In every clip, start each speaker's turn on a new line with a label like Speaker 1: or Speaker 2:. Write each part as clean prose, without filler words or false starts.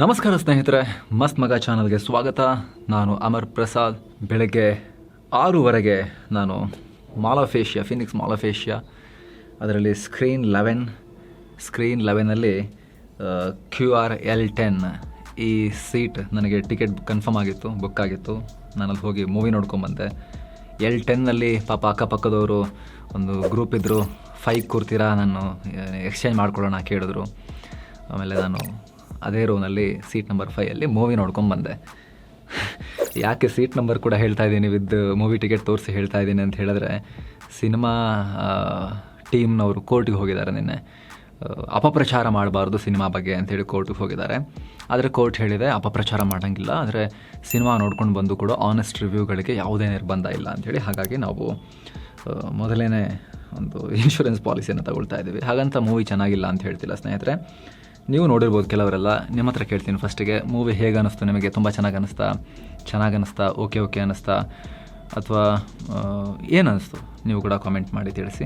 Speaker 1: ನಮಸ್ಕಾರ ಸ್ನೇಹಿತರೆ, ಮಸ್ತ್ ಮಗ ಚಾನಲ್ಗೆ ಸ್ವಾಗತ. ನಾನು ಅಮರ್ ಪ್ರಸಾದ್. ಬೆಳಗ್ಗೆ 6:00 ನಾನು mall of Asia, Phoenix mall of Asia, ಅದರಲ್ಲಿ ಸ್ಕ್ರೀನ್ 11ನಲ್ಲಿ QRL10 ಈ ಸೀಟ್ ನನಗೆ ಟಿಕೆಟ್ ಕನ್ಫರ್ಮ್ ಆಗಿತ್ತು, ಬುಕ್ ಆಗಿತ್ತು. ನಾನಲ್ಲಿ ಹೋಗಿ ಮೂವಿ ನೋಡ್ಕೊಂಬಂದೆ. L10ನಲ್ಲಿ ಪಾಪ ಅಕ್ಕಪಕ್ಕದವರು ಒಂದು ಗ್ರೂಪ್ ಇದ್ದರು, 5 ಕೂರ್ತೀರಾ, ನಾನು ಎಕ್ಸ್ಚೇಂಜ್ ಮಾಡ್ಕೊಳ್ಳೋಣ ಕೇಳಿದ್ರು. ಆಮೇಲೆ ನಾನು ಅದೇ ರೋನಲ್ಲಿ ಸೀಟ್ ನಂಬರ್ 5ಅಲ್ಲಿ ಮೂವಿ ನೋಡ್ಕೊಂಬಂದೆ. ಯಾಕೆ ಸೀಟ್ ನಂಬರ್ ಕೂಡ ಹೇಳ್ತಾ ಇದ್ದೀನಿ, ವಿತ್ ಮೂವಿ ಟಿಕೆಟ್ ತೋರಿಸಿ ಹೇಳ್ತಾ ಇದ್ದೀನಿ ಅಂತ ಹೇಳಿದ್ರೆ, ಸಿನಿಮಾ ಟೀಮ್ನವರು ಕೋರ್ಟಿಗೆ ಹೋಗಿದ್ದಾರೆ ನಿನ್ನೆ. ಅಪಪ್ರಚಾರ ಮಾಡಬಾರ್ದು ಸಿನಿಮಾ ಬಗ್ಗೆ ಅಂಥೇಳಿ ಕೋರ್ಟಿಗೆ ಹೋಗಿದ್ದಾರೆ. ಆದರೆ ಕೋರ್ಟ್ ಹೇಳಿದೆ ಅಪಪ್ರಚಾರ ಮಾಡೋಂಗಿಲ್ಲ, ಆದರೆ ಸಿನಿಮಾ ನೋಡ್ಕೊಂಡು ಬಂದು ಕೂಡ ಆನೆಸ್ಟ್ ರಿವ್ಯೂಗಳಿಗೆ ಯಾವುದೇ ನಿರ್ಬಂಧ ಇಲ್ಲ ಅಂಥೇಳಿ. ಹಾಗಾಗಿ ನಾವು ಮೊದಲೇ ಒಂದು ಇನ್ಶೂರೆನ್ಸ್ ಪಾಲಿಸಿಯನ್ನು ತಗೊಳ್ತಾ ಇದ್ದೀವಿ. ಹಾಗಂತ ಮೂವಿ ಚೆನ್ನಾಗಿಲ್ಲ ಅಂತ ಹೇಳ್ತಿಲ್ಲ ಸ್ನೇಹಿತರೆ, ನೀವು ನೋಡಿರ್ಬೋದು ಕೆಲವರೆಲ್ಲ. ನಿಮ್ಮ ಹತ್ರ ಕೇಳ್ತೀನಿ ಫಸ್ಟಿಗೆ, ಮೂವಿ ಹೇಗೆ ಅನ್ನಿಸ್ತು ನಿಮಗೆ? ತುಂಬ ಚೆನ್ನಾಗಿ ಅನ್ನಿಸ್ತಾ, ಓಕೆ ಅನ್ನಿಸ್ತಾ, ಅಥವಾ ಏನು ಅನ್ನಿಸ್ತು? ನೀವು ಕೂಡ ಕಾಮೆಂಟ್ ಮಾಡಿ ತಿಳಿಸಿ.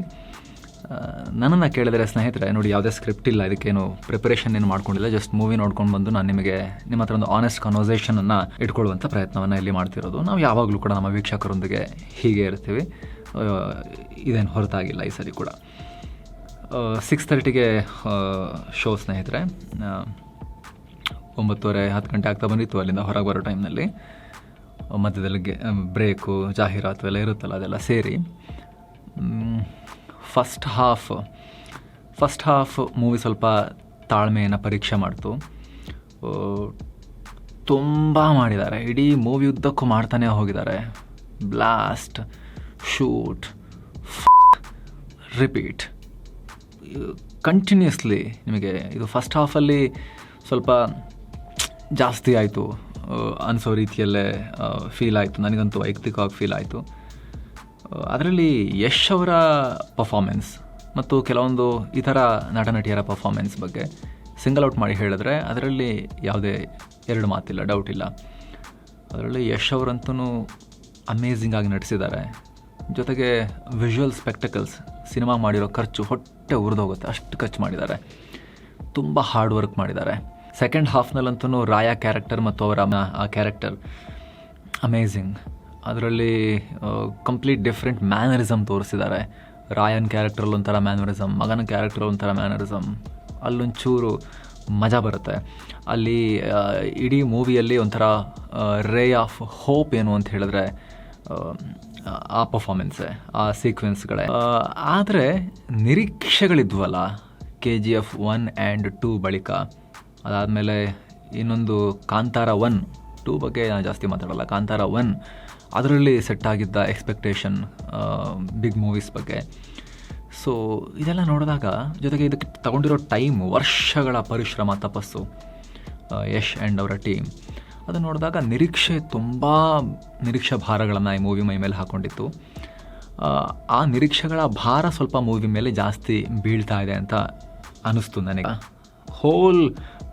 Speaker 1: ನನ್ನನ್ನು ಕೇಳಿದರೆ ಸ್ನೇಹಿತರೆ, ನೋಡಿ, ಯಾವುದೇ ಸ್ಕ್ರಿಪ್ಟ್ ಇಲ್ಲ, ಇದಕ್ಕೇನು ಪ್ರಿಪರೇಷನ್ ಏನು ಮಾಡ್ಕೊಂಡಿಲ್ಲ. ಜಸ್ಟ್ ಮೂವಿ ನೋಡ್ಕೊಂಡು ಬಂದು ನಾನು ನಿಮಗೆ ನಿಮ್ಮ ಹತ್ರ ಒಂದು ಆನೆಸ್ಟ್ ಕನ್ವರ್ಸೇಷನನ್ನು ಇಟ್ಕೊಳ್ಳುವಂಥ ಪ್ರಯತ್ನವನ್ನು ಇಲ್ಲಿ ಮಾಡ್ತಿರೋದು. ನಾವು ಯಾವಾಗಲೂ ಕೂಡ ನಮ್ಮ ವೀಕ್ಷಕರೊಂದಿಗೆ ಹೀಗೆ ಇರ್ತೀವಿ, ಇದೇನು ಹೊರತಾಗಿಲ್ಲ ಈ ಸರಿ ಕೂಡ. 6:30ಗೆ ಶೋ ಸ್ನೇಹಿತರೆ. 9:30, 10 ಗಂಟೆ ಆಗ್ತಾ ಬಂದಿತ್ತು ಅಲ್ಲಿಂದ ಹೊರಗೆ ಬರೋ ಟೈಮ್ನಲ್ಲಿ. ಮಧ್ಯದಲ್ಲಿ ಬ್ರೇಕು, ಜಾಹೀರಾತು ಎಲ್ಲ ಇರುತ್ತಲ್ಲ, ಅದೆಲ್ಲ ಸೇರಿ ಫಸ್ಟ್ ಹಾಫ್ ಮೂವಿ ಸ್ವಲ್ಪ ತಾಳ್ಮೆಯನ್ನು ಪರೀಕ್ಷೆ ಮಾಡ್ತು. ತುಂಬ ಮಾಡಿದ್ದಾರೆ, ಇಡೀ ಮೂವಿ ಉದ್ದಕ್ಕೂ ಮಾಡ್ತಾನೆ ಹೋಗಿದ್ದಾರೆ. Blast, shoot, repeat, continuously. ನಿಮಗೆ ಇದು ಫಸ್ಟ್ ಹಾಫಲ್ಲಿ ಸ್ವಲ್ಪ ಜಾಸ್ತಿ ಆಯಿತು ಅನಿಸೋ ರೀತಿಯಲ್ಲೇ ಫೀಲ್ ಆಯಿತು, ನನಗಂತೂ ವೈಯಕ್ತಿಕವಾಗಿ ಫೀಲ್ ಆಯಿತು. ಅದರಲ್ಲಿ ಯಶ್ ಅವರ ಪರ್ಫಾಮೆನ್ಸ್ ಮತ್ತು ಕೆಲವೊಂದು ಇತರ ನಟನಟಿಯರ ಪರ್ಫಾಮೆನ್ಸ್ ಬಗ್ಗೆ ಸಿಂಗಲ್ ಔಟ್ ಮಾಡಿ ಹೇಳಿದ್ರೆ ಅದರಲ್ಲಿ ಯಾವುದೇ ಎರಡು ಮಾತಿಲ್ಲ, ಡೌಟ್ ಇಲ್ಲ. ಅದರಲ್ಲಿ ಯಶ್ ಅವರಂತೂ ಅಮೇಝಿಂಗ್ ಆಗಿ ನಟಿಸಿದ್ದಾರೆ. ಜೊತೆಗೆ ವಿಜುವಲ್ ಸ್ಪೆಕ್ಟಕಲ್ಸ್, ಸಿನಿಮಾ ಮಾಡಿರೋ ಖರ್ಚು ಹೊಟ್ಟೆ ಉರಿದೋಗುತ್ತೆ, ಅಷ್ಟು ಖರ್ಚು ಮಾಡಿದ್ದಾರೆ. ತುಂಬ ಹಾರ್ಡ್ ವರ್ಕ್ ಮಾಡಿದ್ದಾರೆ. ಸೆಕೆಂಡ್ ಹಾಫ್ನಲ್ಲಂತೂ ರಾಯಾ ಕ್ಯಾರೆಕ್ಟರ್ ಮತ್ತು ಅವರ ಆ ಕ್ಯಾರೆಕ್ಟರ್ ಅಮೇಝಿಂಗ್. ಅದರಲ್ಲಿ ಕಂಪ್ಲೀಟ್ ಡಿಫ್ರೆಂಟ್ ಮ್ಯಾನರಿಸಮ್ ತೋರಿಸಿದ್ದಾರೆ. ರಾಯನ್ ಕ್ಯಾರೆಕ್ಟ್ರಲ್ಲಿ ಒಂಥರ ಮ್ಯಾನರಿಸಮ್, ಮಗನ ಕ್ಯಾರೆಕ್ಟ್ರಲ್ಲಿ ಒಂಥರ ಮ್ಯಾನರಿಸಮ್. ಅಲ್ಲೊಂಚೂರು ಮಜಾ ಬರುತ್ತೆ. ಅಲ್ಲಿ ಇಡೀ ಮೂವಿಯಲ್ಲಿ ಒಂಥರ ರೇ ಆಫ್ ಹೋಪ್ ಏನು ಅಂತ ಹೇಳಿದ್ರೆ ಆ ಪರ್ಫಾಮೆನ್ಸೇ, ಆ ಸೀಕ್ವೆನ್ಸ್ಗಳೇ. ಆದರೆ ನಿರೀಕ್ಷೆಗಳಿದ್ವಲ್ಲ, KGF 1 ಆ್ಯಂಡ್ 2 ಬಳಿಕ. ಅದಾದಮೇಲೆ ಇನ್ನೊಂದು ಕಾಂತಾರ 1, 2 ಬಗ್ಗೆ ನಾನು ಜಾಸ್ತಿ ಮಾತಾಡೋಲ್ಲ. ಕಾಂತಾರ 1 ಅದರಲ್ಲಿ ಸೆಟ್ ಆಗಿದ್ದ ಎಕ್ಸ್ಪೆಕ್ಟೇಷನ್ ಬಿಗ್ ಮೂವೀಸ್ ಬಗ್ಗೆ. ಸೊ ಇದೆಲ್ಲ ನೋಡಿದಾಗ, ಜೊತೆಗೆ ಇದಕ್ಕೆ ತಗೊಂಡಿರೋ ಟೈಮ್, ವರ್ಷಗಳ ಪರಿಶ್ರಮ, ತಪಸ್ಸು ಯಶ್ ಆ್ಯಂಡ್ ಅವರ ಟೀಮ್, ಅದು ನೋಡಿದಾಗ ನಿರೀಕ್ಷೆ ಭಾರಗಳನ್ನು ಈ ಮೂವಿ ಮೈ ಮೇಲೆ ಹಾಕ್ಕೊಂಡಿತ್ತು. ಆ ನಿರೀಕ್ಷೆಗಳ ಭಾರ ಸ್ವಲ್ಪ ಮೂವಿ ಮೇಲೆ ಜಾಸ್ತಿ ಬೀಳ್ತಾ ಇದೆ ಅಂತ ಅನ್ನಿಸ್ತು ನನಗೆ. ಹೋಲ್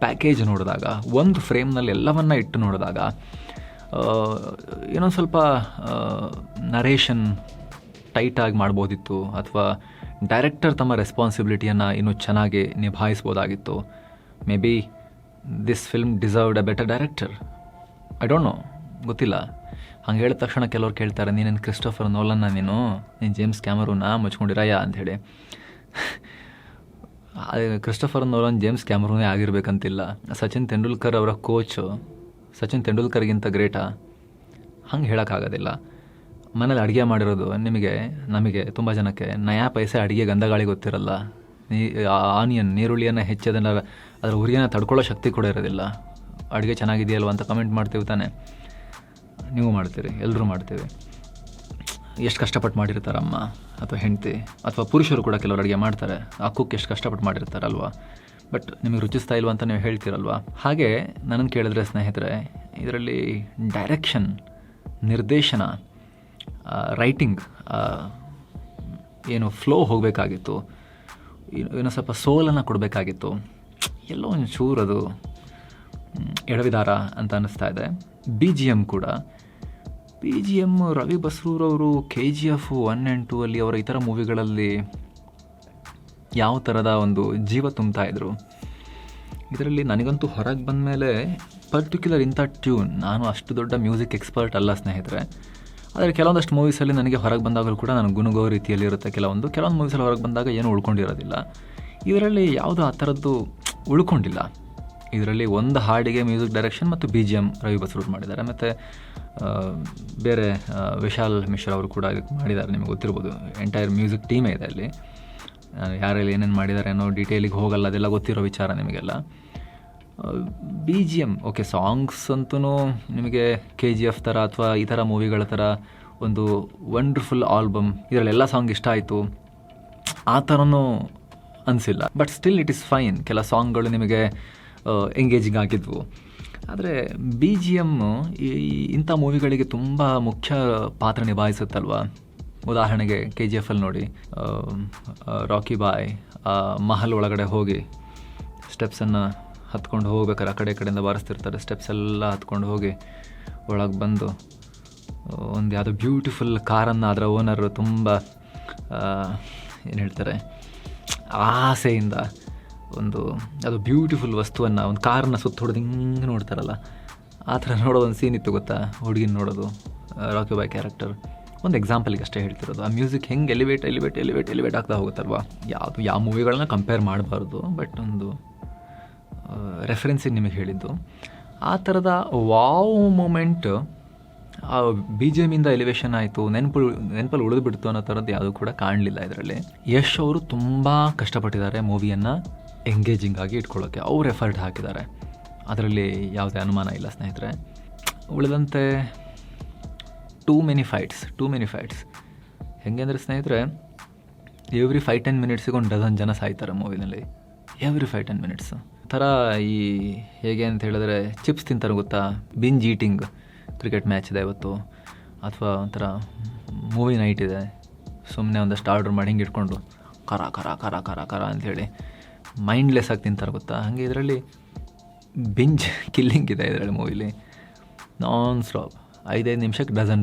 Speaker 1: ಪ್ಯಾಕೇಜ್ ನೋಡಿದಾಗ, ಒಂದು ಫ್ರೇಮ್ನಲ್ಲಿ ಎಲ್ಲವನ್ನ ಇಟ್ಟು ನೋಡಿದಾಗ, ಏನೊಂದು ಸ್ವಲ್ಪ ನರೇಷನ್ ಟೈಟಾಗಿ ಮಾಡ್ಬೋದಿತ್ತು, ಅಥವಾ ಡೈರೆಕ್ಟರ್ ತಮ್ಮ ರೆಸ್ಪಾನ್ಸಿಬಿಲಿಟಿಯನ್ನು ಇನ್ನೂ ಚೆನ್ನಾಗಿ ನಿಭಾಯಿಸ್ಬೋದಾಗಿತ್ತು. Maybe this film deserved a better director. I don't know, ಗೊತ್ತಿಲ್ಲ. ಹಂಗೆ ಹೇಳಿದ ತಕ್ಷಣ ಕೆಲವ್ರು ಕೇಳ್ತಾರೆ, ನೀನೇನು ಕ್ರಿಸ್ಟೋಫರ್ ನೋಲನ್ನ, ನೀನು ಜೇಮ್ಸ್ ಕ್ಯಾಮರೂನ ಮುಚ್ಕೊಂಡಿರಯ್ಯ ಅಂಥೇಳಿ. ಕ್ರಿಸ್ಟೋಫರ್ ನೋಲನ್ ಜೇಮ್ಸ್ ಕ್ಯಾಮರೂನೇ ಆಗಿರ್ಬೇಕಂತಿಲ್ಲ. ಸಚಿನ್ ತೆಂಡೂಲ್ಕರ್ ಅವರ ಕೋಚ್ ಸಚಿನ್ ತೆಂಡೂಲ್ಕರ್ಗಿಂತ ಗ್ರೇಟಾ? ಹಂಗೆ ಹೇಳೋಕ್ಕಾಗೋದಿಲ್ಲ. ಮನೇಲಿ ಅಡುಗೆ ಮಾಡಿರೋದು ನಮಗೆ ತುಂಬ ಜನಕ್ಕೆ ನಯಾ ಪೈಸೆ ಅಡುಗೆ ಗಂಧಗಾಳಿ ಗೊತ್ತಿರಲ್ಲ. ಆನಿಯನ್, ನೀರುಳ್ಳಿಯನ್ನು ಹೆಚ್ಚೋದನ್ನು, ಅದರ ಉರಿಯನ್ನು ತಡ್ಕೊಳ್ಳೋ ಶಕ್ತಿ ಕೂಡ ಇರೋದಿಲ್ಲ. ಅಡುಗೆ ಚೆನ್ನಾಗಿದೆಯಲ್ವ ಅಂತ ಕಮೆಂಟ್ ಮಾಡ್ತೀವಿ ತಾನೆ, ನೀವು ಮಾಡ್ತೀರಿ, ಎಲ್ಲರೂ ಮಾಡ್ತೀವಿ. ಎಷ್ಟು ಕಷ್ಟಪಟ್ಟು ಮಾಡಿರ್ತಾರಮ್ಮ ಅಥವಾ ಹೆಂಡತಿ ಅಥವಾ ಪುರುಷರು ಕೂಡ ಕೆಲವರು ಅಡುಗೆ ಮಾಡ್ತಾರೆ. ಆ ಕುಕ್ ಎಷ್ಟು ಕಷ್ಟಪಟ್ಟು ಮಾಡಿರ್ತಾರಲ್ವ, ಬಟ್ ನಿಮಗೆ ರುಚಿಸ್ತಾ ಇಲ್ವ ಅಂತ ನೀವು ಹೇಳ್ತೀರಲ್ವ. ಹಾಗೆ ನನ್ನನ್ನು ಕೇಳಿದ್ರೆ ಸ್ನೇಹಿತರೆ, ಇದರಲ್ಲಿ ಡೈರೆಕ್ಷನ್, ನಿರ್ದೇಶನ, ರೈಟಿಂಗ್, ಏನು ಫ್ಲೋ ಹೋಗಬೇಕಾಗಿತ್ತು, ಏನೋ ಸ್ವಲ್ಪ ಸೋಲನ್ನು ಕೊಡಬೇಕಾಗಿತ್ತು. ಎಲ್ಲೋ ಒಂದು ಚೂರು ಅದು ಎಡವಿದಾರ ಅಂತ ಅನ್ನಿಸ್ತಾ ಇದೆ. BGM ಕೂಡ, BGM ರವಿ ಬಸ್ರೂರವರು KGF 1 ಆ್ಯಂಡ್ 2 ಅಲ್ಲಿ, ಅವರ ಇತರ ಮೂವಿಗಳಲ್ಲಿ ಯಾವ ಥರದ ಒಂದು ಜೀವ ತುಂಬ್ತಾ ಇದ್ರು, ಇದರಲ್ಲಿ ನನಗಂತೂ ಹೊರಗೆ ಬಂದ ಮೇಲೆ ಪರ್ಟಿಕ್ಯುಲರ್ ಇಂಥ ಟ್ಯೂನ್, ನಾನು ಅಷ್ಟು ದೊಡ್ಡ ಮ್ಯೂಸಿಕ್ ಎಕ್ಸ್ಪರ್ಟ್ ಅಲ್ಲ ಸ್ನೇಹಿತರೆ, ಆದರೆ ಕೆಲವೊಂದಷ್ಟು ಮೂವೀಸಲ್ಲಿ ನನಗೆ ಹೊರಗೆ ಬಂದಾಗಲೂ ಕೂಡ ನಾನು ಗುನುಗೋ ರೀತಿಯಲ್ಲಿ ಇರುತ್ತೆ. ಕೆಲವೊಂದು ಮೂವೀಸಲ್ಲಿ ಹೊರಗೆ ಬಂದಾಗ ಏನೂ ಉಳ್ಕೊಂಡಿರೋದಿಲ್ಲ. ಇದರಲ್ಲಿ ಯಾವುದೂ ಆ ಥರದ್ದು ಉಳ್ಕೊಂಡಿಲ್ಲ. ಇದರಲ್ಲಿ ಒಂದು ಹಾಡಿಗೆ ಮ್ಯೂಸಿಕ್ ಡೈರೆಕ್ಷನ್ ಮತ್ತು BGM ರವಿ ಬಸ್ರೂರ್ ಮಾಡಿದ್ದಾರೆ, ಮತ್ತು ಬೇರೆ ವಿಶಾಲ್ ಮಿಶ್ರಾ ಅವರು ಕೂಡ ಇದಕ್ಕೆ ಮಾಡಿದ್ದಾರೆ. ನಿಮಗೆ ಗೊತ್ತಿರ್ಬೋದು, ಎಂಟೈರ್ ಮ್ಯೂಸಿಕ್ ಟೀಮೇ ಇದೆ ಅಲ್ಲಿ. ಯಾರೆಲ್ಲ ಏನೇನು ಮಾಡಿದ್ದಾರೆ ಅನ್ನೋ ಡೀಟೇಲಿಗೆ ಹೋಗಲ್ಲ, ಅದೆಲ್ಲ ಗೊತ್ತಿರೋ ವಿಚಾರ ನಿಮಗೆಲ್ಲ. BGM ಓಕೆ, ಸಾಂಗ್ಸ್ ಅಂತೂ ನಿಮಗೆ KGF ಥರ ಅಥವಾ ಈ ಥರ ಮೂವಿಗಳ ಥರ ಒಂದು ವಂಡರ್ಫುಲ್ ಆಲ್ಬಮ್, ಇದರಲ್ಲೆಲ್ಲ ಸಾಂಗ್ ಇಷ್ಟ ಆಯಿತು ಆ ಥರನೂ ಅನಿಸಿಲ್ಲ. But still it is fine. ಕೆಲ ಸಾಂಗ್ಗಳು ನಿಮಗೆ ಎಂಗೇಜಿಂಗ್ ಆಗಿದ್ವು. ಆದರೆ BGM ಇಂಥ ಮೂವಿಗಳಿಗೆ ತುಂಬ ಮುಖ್ಯ ಪಾತ್ರ ನಿಭಾಯಿಸುತ್ತಲ್ವ. ಉದಾಹರಣೆಗೆ KGFಲ್ಲಿ ನೋಡಿ, ರಾಕಿ ಬಾಯ್ ಮಹಲ್ ಒಳಗಡೆ ಹೋಗಿ ಸ್ಟೆಪ್ಸನ್ನು ಹತ್ಕೊಂಡು ಹೋಗ್ಬೇಕಾರೆ ಆ ಕಡೆಯಿಂದ ಬಾರಿಸ್ತಿರ್ತಾರೆ. ಸ್ಟೆಪ್ಸ್ ಎಲ್ಲ ಹತ್ಕೊಂಡು ಹೋಗಿ ಒಳಗೆ ಬಂದು ಒಂದು ಯಾವುದೋ ಬ್ಯೂಟಿಫುಲ್ ಕಾರನ್ನು ಅದರ ಓನರು ತುಂಬ ಏನು ಹೇಳ್ತಾರೆ, ಆಸೆಯಿಂದ ಒಂದು ಅದು ಬ್ಯೂಟಿಫುಲ್ ವಸ್ತುವನ್ನು, ಒಂದು ಕಾರನ್ನು ಸುತ್ತ ಹೊಡೆದು ಹಿಂಗೆ ನೋಡ್ತಾರಲ್ಲ, ಆ ಥರ ನೋಡೋ ಒಂದು ಸೀನ್ ಇತ್ತು ಗೊತ್ತಾ, ಹುಡುಗಿನ ನೋಡೋದು. ರಾಕಿ ಬಾಯ್ ಕ್ಯಾರೆಕ್ಟರ್ ಒಂದು ಎಕ್ಸಾಂಪಲ್ಗೆ ಅಷ್ಟೇ ಹೇಳ್ತಿರೋದು. ಆ ಮ್ಯೂಸಿಕ್ ಹೆಂಗೆ ಎಲಿವೇಟ್ ಆಗ್ತಾ ಹೋಗುತ್ತಲ್ವ. ಯಾವ ಮೂವಿಗಳನ್ನ ಕಂಪೇರ್ ಮಾಡಬಾರ್ದು, ಬಟ್ ಒಂದು ರೆಫರೆನ್ಸಿಗೆ ನಿಮಗೆ ಹೇಳಿದ್ದು. ಆ ಥರದ ವಾವ್ ಮೂಮೆಂಟ್ ಆ BGMಯಿಂದ ಎಲಿವೇಶನ್ ಆಯಿತು, ನೆನಪಲ್ಲಿ ಉಳಿದುಬಿಡ್ತು ಅನ್ನೋ ಥರದ್ದು ಯಾವುದೂ ಕೂಡ ಕಾಣಲಿಲ್ಲ ಇದರಲ್ಲಿ. ಯಶ್ ಅವರು ತುಂಬ ಕಷ್ಟಪಟ್ಟಿದ್ದಾರೆ ಮೂವಿಯನ್ನು ಎಂಗೇಜಿಂಗ್ ಆಗಿ ಇಟ್ಕೊಳ್ಳೋಕ್ಕೆ. ಅವ್ರು ಎಫರ್ಟ್ ಹಾಕಿದ್ದಾರೆ, ಅದರಲ್ಲಿ ಯಾವುದೇ ಅನುಮಾನ ಇಲ್ಲ ಸ್ನೇಹಿತರೆ. ಉಳಿದಂತೆ ಟೂ ಮೆನಿ ಫೈಟ್ಸ್ ಹೆಂಗೆ ಅಂದರೆ ಸ್ನೇಹಿತರೆ, ಎವ್ರಿ 5-10 ಮಿನಿಟ್ಸಿಗೆ ಒಂದು ಡಜನ್ ಜನ ಸಾಯ್ತಾರೆ ಮೂವಿನಲ್ಲಿ. ಎವ್ರಿ 5-10 ಮಿನಿಟ್ಸ್ ಥರ ಈ ಹೇಗೆ ಅಂತ ಹೇಳಿದ್ರೆ ಚಿಪ್ಸ್ ತಿಂತಾರೆ ಗೊತ್ತಾ, ಬಿಂಜ್ ಈಟಿಂಗ್. ಕ್ರಿಕೆಟ್ ಮ್ಯಾಚ್ ಇದೆ ಇವತ್ತು, ಅಥವಾ ಒಂಥರ ಮೂವಿ ನೈಟ್ ಇದೆ, ಸುಮ್ಮನೆ ಒಂದಷ್ಟು ಆರ್ಡ್ರ್ ಮಾಡಿ ಹಿಂಗೆ ಇಟ್ಕೊಂಡು ಖರ ಖರ ಖರ ಖರ ಖರ ಅಂಥೇಳಿ ಮೈಂಡ್ಲೆಸ್ ಆಗಿ ತಿಂತಾರೆ ಗೊತ್ತಾ. ಹಾಗೆ ಇದರಲ್ಲಿ ಬಿಂಜ್ ಕಿಲ್ಲಿಂಗ್ ಇದೆ ಇದರಲ್ಲಿ ಮೂವಿಲಿ. ನಾನ್ ಸ್ಟಾಪ್ 5 ನಿಮಿಷಕ್ಕೆ ಡಜನ್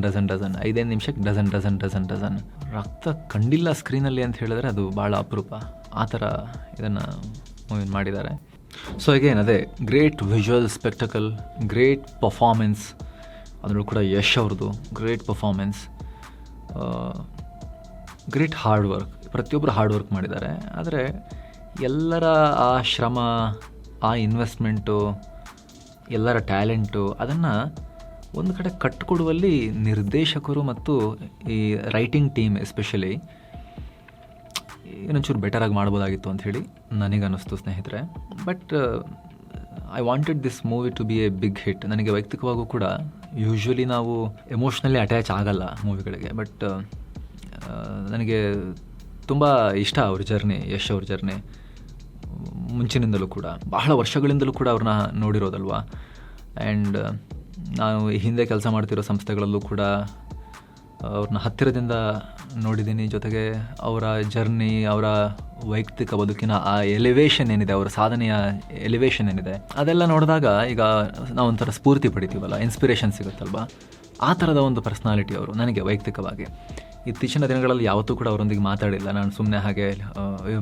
Speaker 1: 5 ನಿಮಿಷಕ್ಕೆ ಡಜನ್ ರಕ್ತ ಕಂಡಿಲ್ಲ ಸ್ಕ್ರೀನಲ್ಲಿ ಅಂತ ಹೇಳಿದ್ರೆ ಅದು ಭಾಳ ಅಪರೂಪ. ಆ ಥರ ಇದನ್ನು ಮೂವಿ ಮಾಡಿದ್ದಾರೆ. ಸೊ ಅಗೇನ್ ಅದೇ great visual spectacle, great performance, ಅದರಲ್ಲೂ ಕೂಡ ಯಶ್ ಅವ್ರದ್ದು great performance, great hard work. ಪ್ರತಿಯೊಬ್ಬರು ಹಾರ್ಡ್ ವರ್ಕ್ ಮಾಡಿದ್ದಾರೆ. ಆದರೆ ಎಲ್ಲರ ಆ ಶ್ರಮ, ಆ ಇನ್ವೆಸ್ಟ್ಮೆಂಟು, ಎಲ್ಲರ ಟ್ಯಾಲೆಂಟು, ಅದನ್ನು ಒಂದು ಕಡೆ ಕಟ್ಟಿಕೊಡುವಲ್ಲಿ ನಿರ್ದೇಶಕರು ಮತ್ತು ಈ ರೈಟಿಂಗ್ ಟೀಮ್ ಎಸ್ಪೆಷಲಿ ಇನ್ನೊಂಚೂರು ಬೆಟರಾಗಿ ಮಾಡ್ಬೋದಾಗಿತ್ತು ಅಂಥೇಳಿ ನನಗನ್ನಿಸ್ತು ಸ್ನೇಹಿತರೆ. But I wanted this movie to be a big hit. ನನಗೆ ವೈಯಕ್ತಿಕವಾಗೂ ಕೂಡ ಯೂಶ್ವಲಿ ನಾವು ಎಮೋಷ್ನಲಿ ಅಟ್ಯಾಚ್ ಆಗಲ್ಲ ಮೂವಿಗಳಿಗೆ, ಬಟ್ ನನಗೆ ತುಂಬ ಇಷ್ಟ ಅವ್ರ ಜರ್ನಿ, ಯಶ್ ಅವ್ರ ಜರ್ನಿ. ಮುಂಚಿನಿಂದಲೂ ಕೂಡ, ಬಹಳ ವರ್ಷಗಳಿಂದಲೂ ಕೂಡ ಅವ್ರನ್ನ ನೋಡಿರೋದಲ್ವ. ಆ್ಯಂಡ್ ನಾನು ಹಿಂದೆ ಕೆಲಸ ಮಾಡ್ತಿರೋ ಸಂಸ್ಥೆಗಳಲ್ಲೂ ಕೂಡ ಅವ್ರನ್ನ ಹತ್ತಿರದಿಂದ ನೋಡಿದ್ದೀನಿ. ಜೊತೆಗೆ ಅವರ ಜರ್ನಿ, ಅವರ ವೈಯಕ್ತಿಕ ಬದುಕಿನ ಆ ಎಲಿವೇಶನ್ ಏನಿದೆ, ಅವರ ಸಾಧನೆಯ ಎಲಿವೇಶನ್ ಏನಿದೆ, ಅದೆಲ್ಲ ನೋಡಿದಾಗ ಈಗ ನಾವು ಒಂಥರ ಸ್ಫೂರ್ತಿ ಪಡಿತೀವಲ್ಲ, ಇನ್ಸ್ಪಿರೇಷನ್ ಸಿಗುತ್ತಲ್ವ. ಆ ಥರದ ಒಂದು ಪರ್ಸ್ನಾಲಿಟಿ ಅವರು ನನಗೆ ವೈಯಕ್ತಿಕವಾಗಿ. ಇತ್ತೀಚಿನ ದಿನಗಳಲ್ಲಿ ಯಾವತ್ತೂ ಕೂಡ ಅವರೊಂದಿಗೆ ಮಾತಾಡಿಲ್ಲ. ನಾನು ಸುಮ್ಮನೆ ಹಾಗೆ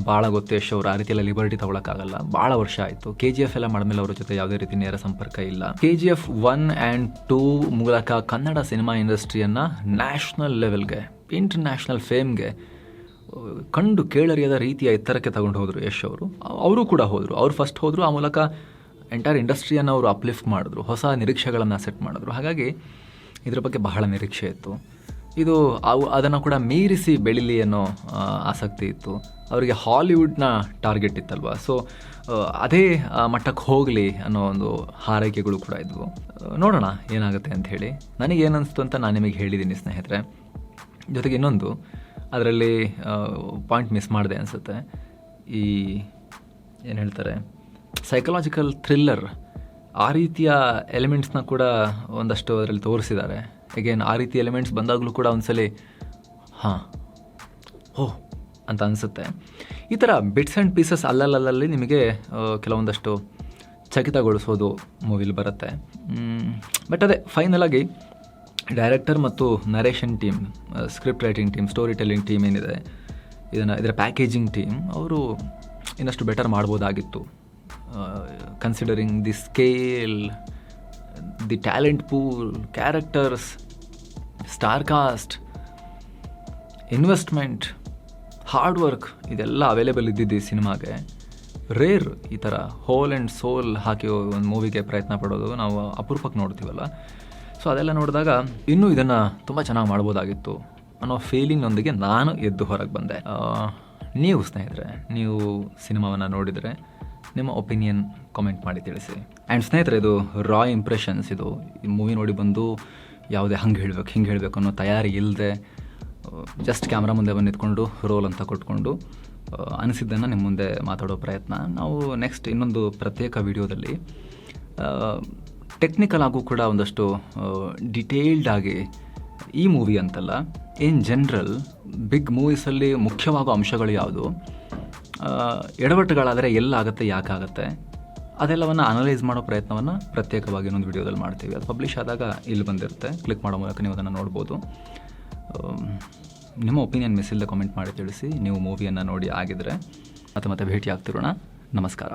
Speaker 1: ಭಾಳ ಗೊತ್ತು ಯಶ್ ಅವರು ಆ ರೀತಿಯೆಲ್ಲ ಲಿಬರ್ಟಿ ತೊಗೊಳಕ್ಕಾಗಲ್ಲ, ಭಾಳ ವರ್ಷ ಆಯಿತು. KGF ಎಲ್ಲ ಮಾಡಿದ್ಮೇಲೆ ಅವ್ರ ಜೊತೆ ಯಾವುದೇ ರೀತಿ ನೇರ ಸಂಪರ್ಕ ಇಲ್ಲ. KGF 1 and 2 ಮೂಲಕ ಕನ್ನಡ ಸಿನಿಮಾ ಇಂಡಸ್ಟ್ರಿಯನ್ನು ನ್ಯಾಷನಲ್ ಲೆವೆಲ್ಗೆ, ಇಂಟರ್ನ್ಯಾಷನಲ್ ಫೇಮ್ಗೆ ಕಂಡು ಕೇಳರಿಯದ ರೀತಿಯ ಎತ್ತರಕ್ಕೆ ತಗೊಂಡು ಹೋದರು ಯಶ್ ಅವರು. ಅವರು ಕೂಡ ಹೋದರು, ಅವ್ರು ಫಸ್ಟ್ ಹೋದರು. ಆ ಮೂಲಕ ಎಂಟೈರ್ ಇಂಡಸ್ಟ್ರಿಯನ್ನು ಅವರು ಅಪ್ಲಿಫ್ಟ್ ಮಾಡಿದ್ರು, ಹೊಸ ನಿರೀಕ್ಷೆಗಳನ್ನು ಸೆಟ್ ಮಾಡಿದ್ರು. ಹಾಗಾಗಿ ಇದರ ಬಗ್ಗೆ ಬಹಳ ನಿರೀಕ್ಷೆ ಇತ್ತು. ಇದು ಅದನ್ನು ಕೂಡ ಮೀರಿಸಿ ಬೆಳೀಲಿ ಅನ್ನೋ ಆಸಕ್ತಿ ಇತ್ತು ಅವರಿಗೆ. ಹಾಲಿವುಡ್ನ ಟಾರ್ಗೆಟ್ ಇತ್ತಲ್ವ, ಸೊ ಅದೇ ಮಟ್ಟಕ್ಕೆ ಹೋಗಲಿ ಅನ್ನೋ ಒಂದು ಹಾರೈಕೆಗಳು ಕೂಡ ಇದ್ವು. ನೋಡೋಣ ಏನಾಗುತ್ತೆ ಅಂಥೇಳಿ. ನನಗೇನಿಸ್ತು ಅಂತ ನಾನು ನಿಮಗೆ ಹೇಳಿದ್ದೀನಿ ಸ್ನೇಹಿತರೆ. ಜೊತೆಗೆ ಇನ್ನೊಂದು ಅದರಲ್ಲಿ ಪಾಯಿಂಟ್ ಮಿಸ್ ಮಾಡಿದೆ ಅನಿಸುತ್ತೆ. ಈ ಏನು ಹೇಳ್ತಾರೆ, ಸೈಕಲಾಜಿಕಲ್ ಥ್ರಿಲ್ಲರ್, ಆ ರೀತಿಯ ಎಲಿಮೆಂಟ್ಸ್ನ ಕೂಡ ಒಂದಷ್ಟು ಅದರಲ್ಲಿ ತೋರಿಸಿದ್ದಾರೆ. ಅಗೇನ್ ಆ ರೀತಿ ಎಲಿಮೆಂಟ್ಸ್ ಬಂದಾಗಲೂ ಕೂಡ ಒಂದ್ಸಲಿ ಅಂತ ಅನಿಸುತ್ತೆ. ಈ ಥರ ಬಿಟ್ಸ್ ಆ್ಯಂಡ್ ಪೀಸಸ್ ಅಲ್ಲಲ್ಲಿ ನಿಮಗೆ ಕೆಲವೊಂದಷ್ಟು ಚಕಿತಗೊಳಿಸೋದು ಮೂವಿಲಿ ಬರುತ್ತೆ. ಬಟ್ ಅದೇ ಫೈನಲ್ ಆಗಿ ಡೈರೆಕ್ಟರ್ ಮತ್ತು narration team, script writing team, story telling team ಏನಿದೆ, ಇದರ ಪ್ಯಾಕೇಜಿಂಗ್ ಟೀಮ್, ಅವರು ಇನ್ನಷ್ಟು ಬೆಟರ್ ಮಾಡ್ಬೋದಾಗಿತ್ತು considering the scale, the talent pool, characters, star cast, investment, hard work, ಇದೆಲ್ಲ ಅವೈಲೇಬಲ್ ಇದ್ದಿದ್ದು ಈ ಸಿನಿಮಾಗೆ ರೇರ್. ಈ ಥರ ಹೋಲ್ ಆ್ಯಂಡ್ ಸೋಲ್ ಹಾಕಿ ಒಂದು ಮೂವಿಗೆ ಪ್ರಯತ್ನ ಪಡೋದು ನಾವು ಅಪರೂಪಕ್ಕೆ ನೋಡ್ತೀವಲ್ಲ. ಸೊ ಅದೆಲ್ಲ ನೋಡಿದಾಗ ಇನ್ನೂ ಇದನ್ನು ತುಂಬ ಚೆನ್ನಾಗಿ ಮಾಡ್ಬೋದಾಗಿತ್ತು ಅನ್ನೋ ಫೀಲಿಂಗ್ನೊಂದಿಗೆ ನಾನು ಎದ್ದು ಹೊರಗೆ ಬಂದೆ. ನೀವು ಸ್ನೇಹಿತರೆ, ನೀವು ಸಿನಿಮಾವನ್ನು ನೋಡಿದರೆ ನಿಮ್ಮ ಒಪಿನಿಯನ್ ಕಾಮೆಂಟ್ ಮಾಡಿ ತಿಳಿಸಿ. ಆ್ಯಂಡ್ ಸ್ನೇಹಿತರೆ, ಇದು ರಾ ಇಂಪ್ರೆಷನ್ಸ್. ಇದು ಈ ಮೂವಿ ನೋಡಿ ಬಂದು ಯಾವುದೇ ಹಂಗೆ ಹೇಳಬೇಕು ಅನ್ನೋ ತಯಾರಿ ಇಲ್ಲದೆ ಜಸ್ಟ್ ಕ್ಯಾಮ್ರಾ ಮುಂದೆ ಬಂದು ನಿಂತ್ಕೊಂಡು ರೋಲ್ ಅಂತ ಕೊಟ್ಕೊಂಡು ಅನಿಸಿದ್ದನ್ನು ನಿಮ್ಮ ಮುಂದೆ ಮಾತಾಡೋ ಪ್ರಯತ್ನ. ನಾವು ನೆಕ್ಸ್ಟ್ ಇನ್ನೊಂದು ಪ್ರತ್ಯೇಕ ವಿಡಿಯೋದಲ್ಲಿ ಟೆಕ್ನಿಕಲ್ ಆಗೂ ಕೂಡ ಒಂದಷ್ಟು ಡಿಟೇಲ್ಡ್ ಆಗಿ ಈ ಮೂವಿ ಅಂತಲ್ಲ, ಇನ್ ಜನರಲ್ ಬಿಗ್ ಮೂವೀಸಲ್ಲಿ ಮುಖ್ಯವಾಗೋ ಅಂಶಗಳು ಯಾವುದು, ಎಡವಟ್ಟುಗಳಾದರೆ ಎಲ್ಲಾಗುತ್ತೆ, ಯಾಕಾಗುತ್ತೆ, ಅದೆಲ್ಲವನ್ನು ಅನಲೈಸ್ ಮಾಡೋ ಪ್ರಯತ್ನವನ್ನು ಪ್ರತ್ಯೇಕವಾಗಿ ಇನ್ನೊಂದು ವಿಡಿಯೋದಲ್ಲಿ ಮಾಡ್ತೀವಿ. ಅದು ಪಬ್ಲಿಷ್ ಆದಾಗ ಇಲ್ಲಿ ಬಂದಿರುತ್ತೆ, ಕ್ಲಿಕ್ ಮಾಡೋ ಮೂಲಕ ನೀವು ಅದನ್ನು ನೋಡ್ಬೋದು. ನಿಮ್ಮ ಒಪಿನಿಯನ್ ಮಿಸ್ ಇಲ್ಲದೆ ಕಾಮೆಂಟ್ ಮಾಡಿ ತಿಳಿಸಿ. ನೀವು ಮೂವಿಯನ್ನು ನೋಡಿ ಆಗಿದ್ದರೆ ಮತ್ತೆ ಭೇಟಿ ಆಗ್ತಿರೋಣ. ನಮಸ್ಕಾರ.